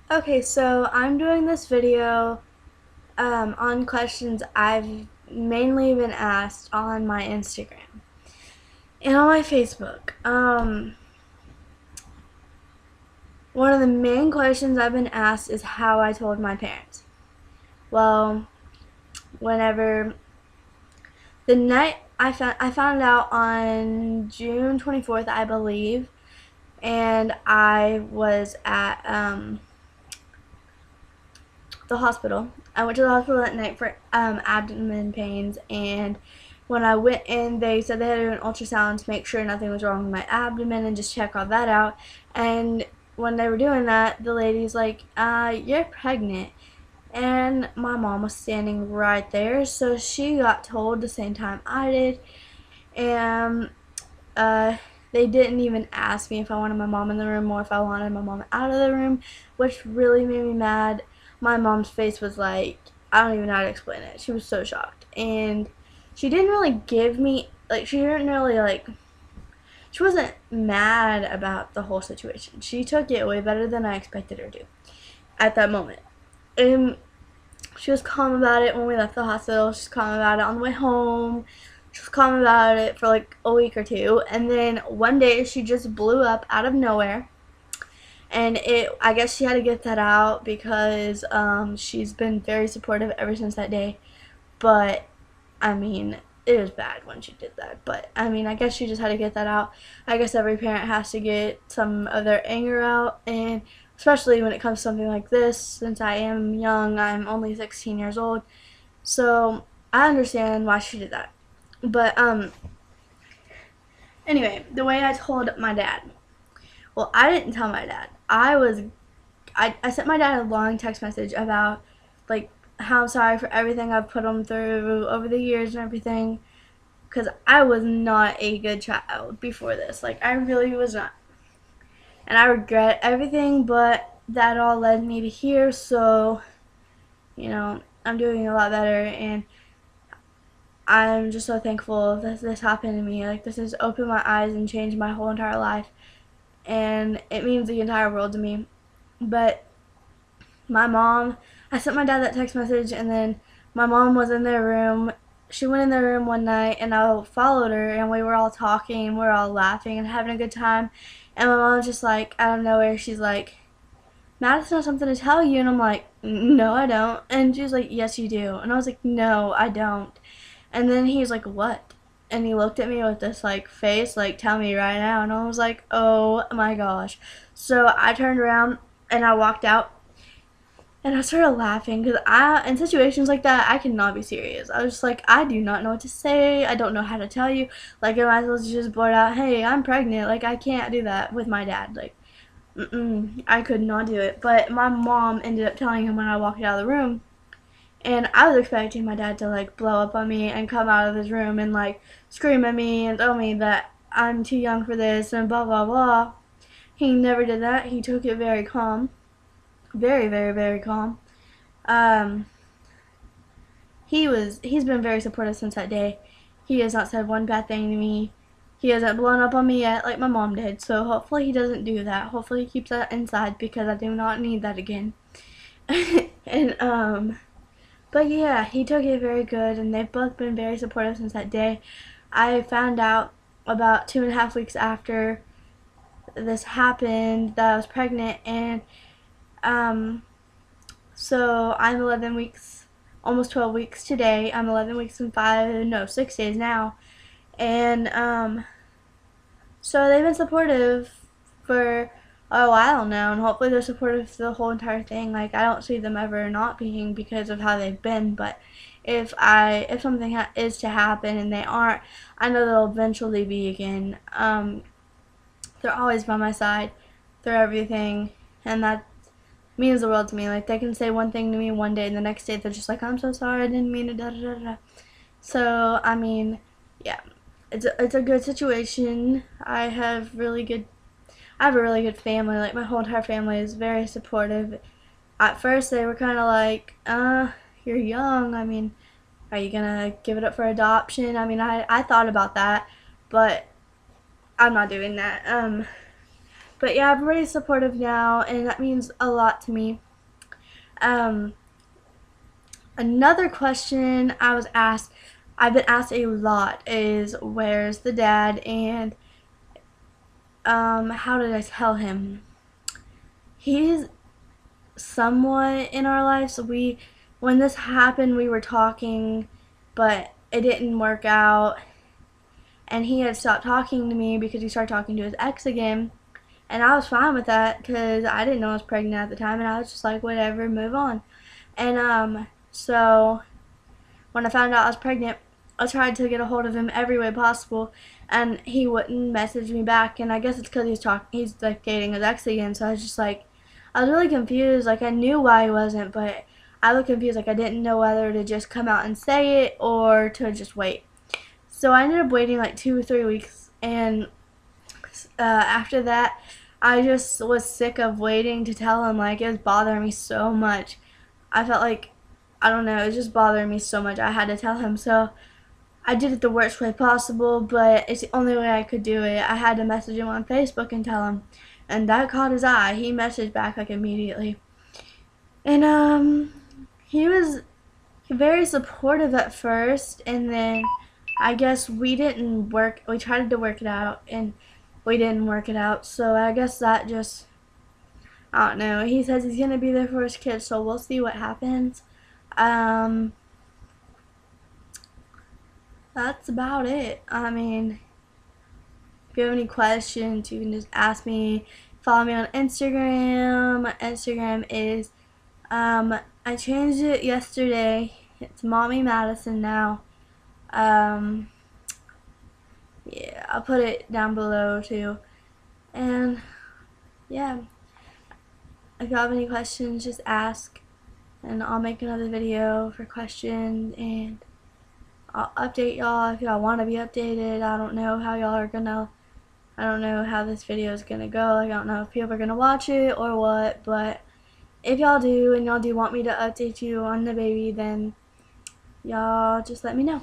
Okay, so I'm doing this video on questions I've mainly been asked on my Instagram and on my Facebook. One of the main questions I've been asked is how I told my parents. Well, whenever the night I found out on June 24th, I believe, and I was at the hospital. I went to the hospital at night for abdomen pains, and when I went in, they said they had to do an ultrasound to make sure nothing was wrong with my abdomen and just check all that out. And when they were doing that, the lady's like, you're pregnant. And my mom was standing right there, so she got told the same time I did. And they didn't even ask me if I wanted my mom in the room or if I wanted my mom out of the room, which really made me mad. My mom's face was like, I don't even know how to explain it. She was so shocked. And she didn't really give me, like, she didn't really, like, she wasn't mad about the whole situation. She took it way better than I expected her to at that moment. And she was calm about it when we left the hospital. She was calm about it on the way home. She was calm about it for like a week or two. And then one day she just blew up out of nowhere. And I guess she had to get that out because she's been very supportive ever since that day. But, I mean, it was bad when she did that. But, I mean, I guess she just had to get that out. I guess every parent has to get some of their anger out. And especially when it comes to something like this, since I am young, I'm only 16 years old. So, I understand why she did that. But, anyway, the way I told my dad. Well, I didn't tell my dad. I sent my dad a long text message about, like, how I'm sorry for everything I've put him through over the years and everything. Because I was not a good child before this. Like, I really was not. And I regret everything, but that all led me to here, so, I'm doing a lot better, and I'm just so thankful that this happened to me. Like, this has opened my eyes and changed my whole entire life, and it means the entire world to me. But I sent my dad that text message, and then my mom was in their room. She went in their room one night, and I followed her, and we were all talking, we were all laughing and having a good time. And my mom was just like, out of nowhere, she's like, Madison has something to tell you. And I'm like, no, I don't. And she was like, yes, you do. And I was like, no, I don't. And then he was like, what? And he looked at me with this, like, face, like, tell me right now. And I was like, oh my gosh. So I turned around and I walked out. And I started laughing because in situations like that, I cannot be serious. I was just like, I do not know what to say. I don't know how to tell you. Like, I might as well just blurt out, hey, I'm pregnant. Like, I can't do that with my dad. Like, I could not do it. But my mom ended up telling him when I walked out of the room. And I was expecting my dad to, like, blow up on me and come out of his room and, like, scream at me and tell me that I'm too young for this and blah, blah, blah. He never did that. He took it very calm. Very, very, very calm. Um, he's been very supportive since that day. He has not said one bad thing to me. He hasn't blown up on me yet like my mom did. So hopefully he doesn't do that. Hopefully he keeps that inside because I do not need that again. and but yeah, he took it very good, and they've both been very supportive since that day. I found out about 2.5 weeks after this happened that I was pregnant, and um, so I'm 11 weeks, almost 12 weeks today. I'm 11 weeks and 6 days now. And so they've been supportive for a while now, and hopefully they're supportive the whole entire thing. Like, I don't see them ever not being because of how they've been, but if something is to happen and they aren't, I know they'll eventually be again. They're always by my side through everything, and that means the world to me. Like, they can say one thing to me one day, and the next day they're just like, I'm so sorry, I didn't mean to, da da da da. So, I mean, yeah, it's a good situation. I have a really good family. Like, my whole entire family is very supportive. At first, they were kind of like, you're young. I mean, are you gonna give it up for adoption? I mean, I thought about that, but I'm not doing that. But yeah, everybody's supportive now, and that means a lot to me. Another question I've been asked a lot, is where's the dad, and how did I tell him? He's somewhat in our lives. When this happened, we were talking, but it didn't work out, and he had stopped talking to me because he started talking to his ex again, and I was fine with that because I didn't know I was pregnant at the time, and I was just like, whatever, move on. And so when I found out I was pregnant, I tried to get a hold of him every way possible, and he wouldn't message me back. And I guess it's because he's like dating his ex again. So I was just like, I was really confused. Like, I knew why he wasn't, but I was confused. Like, I didn't know whether to just come out and say it or to just wait. So I ended up waiting like 2 or 3 weeks, and after that, I just was sick of waiting to tell him. Like, it was bothering me so much. I felt like, I don't know, it was just bothering me so much. I had to tell him. So I did it the worst way possible, but it's the only way I could do it. I had to message him on Facebook and tell him, and that caught his eye. He messaged back like immediately, and he was very supportive at first, and then I guess we tried to work it out, and we didn't work it out. So I guess that just, I don't know. He says he's gonna be there for his kids, so we'll see what happens. That's about it. I mean, if you have any questions, you can just ask me. Follow me on Instagram. My Instagram is, I changed it yesterday. It's Mommy Madison now. Yeah, I'll put it down below too. And yeah, if y'all have any questions, just ask, and I'll make another video for questions, and I'll update y'all if y'all want to be updated. I don't know how this video is gonna go. Like, I don't know if people are gonna watch it or what, but if y'all do, and y'all do want me to update you on the baby, then y'all just let me know.